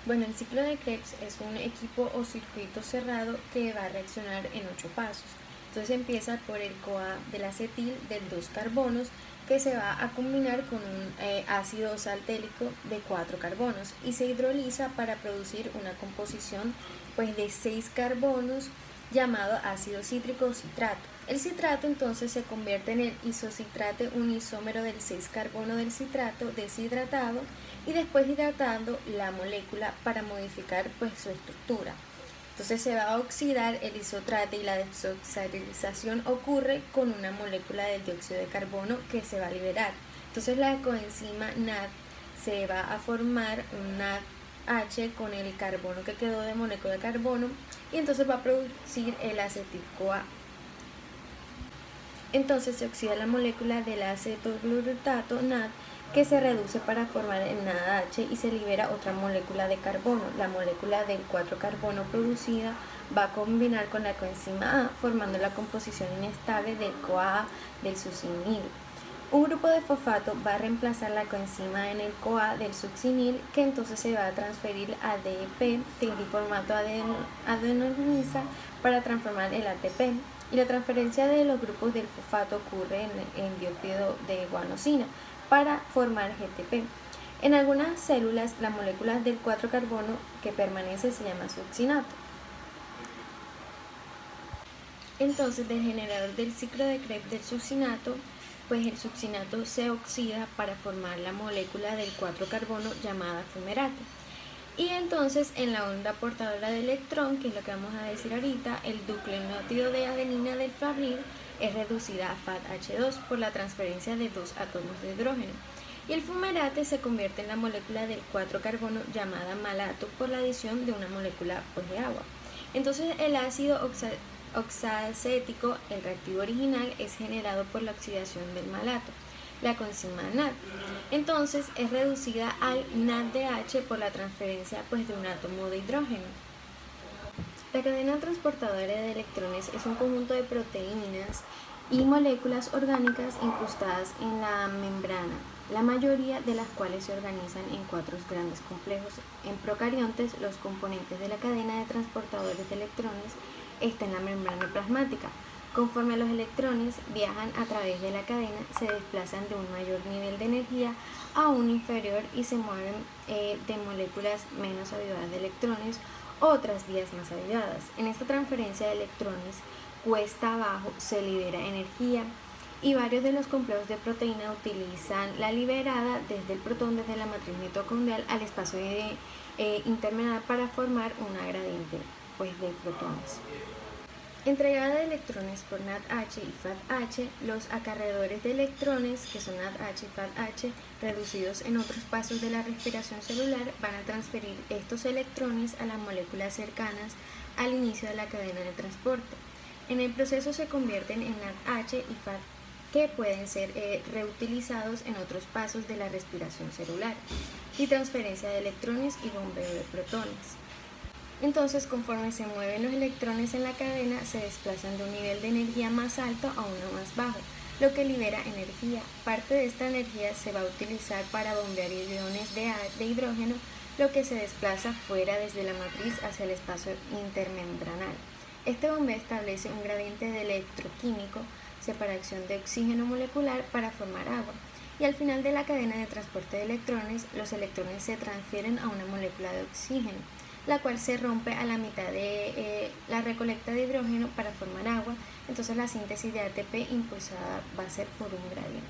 Bueno, el ciclo de Krebs es un equipo o circuito cerrado que va a reaccionar en 8 pasos. Entonces empieza por el CoA del acetil de 2 carbonos que se va a combinar con un ácido saltélico de 4 carbonos y se hidroliza para producir una composición pues, de 6 carbonos llamado ácido cítrico o citrato. El citrato entonces se convierte en el isocitrate, un isómero del 6 carbono del citrato deshidratado y después hidratando la molécula para modificar pues su estructura. Entonces se va a oxidar el isotrate y la desoxidarización ocurre con una molécula del dióxido de carbono que se va a liberar. Entonces la coenzima NAD se va a formar un NADH con el carbono que quedó de molécula de carbono y entonces va a producir el acetil-CoA. Entonces se oxida la molécula del acetoglutato NAD que se reduce para formar el NADH y se libera otra molécula de carbono. La molécula del 4 carbono producida va a combinar con la coenzima A formando la composición inestable del CoA del succinil. Un grupo de fosfato va a reemplazar la coenzima en el CoA del succinil que entonces se va a transferir a ADP, trigliformato adenosina, para transformar el ATP. Y la transferencia de los grupos del fosfato ocurre en dióxido de guanosina para formar GTP. En algunas células, la molécula del 4 carbono que permanece se llama succinato. Entonces, del generador del ciclo de Krebs del succinato, pues el succinato se oxida para formar la molécula del 4 carbono llamada fumerate. Y entonces en la onda portadora de electrón, que es lo que vamos a decir ahorita, el nucleótido de adenina del fabril es reducida a FADH2 por la transferencia de 2 átomos de hidrógeno. Y el fumerate se convierte en la molécula del 4 carbono llamada malato por la adición de una molécula pues, de agua. Entonces el ácido oxalacético, el reactivo original, es generado por la oxidación del malato, la coenzima NAD. Entonces es reducida al NADH por la transferencia pues, de un átomo de hidrógeno. La cadena transportadora de electrones es un conjunto de proteínas y moléculas orgánicas incrustadas en la membrana, la mayoría de las cuales se organizan en 4 grandes complejos. En procariontes, los componentes de la cadena de transportadores de electrones están en la membrana plasmática. Conforme los electrones viajan a través de la cadena, se desplazan de un mayor nivel de energía a un inferior y se mueven de moléculas menos avivadas de electrones a otras vías más avivadas. En esta transferencia de electrones, cuesta abajo, se libera energía y varios de los complejos de proteína utilizan la liberada desde el protón, desde la matriz mitocondrial al espacio intermedial para formar una gradiente pues, de protones. Entregada de electrones por NADH y FADH, los acarreadores de electrones, que son NADH y FADH, reducidos en otros pasos de la respiración celular, van a transferir estos electrones a las moléculas cercanas al inicio de la cadena de transporte. En el proceso se convierten en NADH y FADH, que pueden ser reutilizados en otros pasos de la respiración celular, y transferencia de electrones y bombeo de protones. Entonces, conforme se mueven los electrones en la cadena, se desplazan de un nivel de energía más alto a uno más bajo, lo que libera energía. Parte de esta energía se va a utilizar para bombear iones de hidrógeno, lo que se desplaza fuera desde la matriz hacia el espacio intermembranal. Este bombeo establece un gradiente de electroquímico, separación de oxígeno molecular para formar agua. Y al final de la cadena de transporte de electrones, los electrones se transfieren a una molécula de oxígeno, la cual se rompe a la mitad de la recolecta de hidrógeno para formar agua. Entonces la síntesis de ATP impulsada va a ser por un gradiente.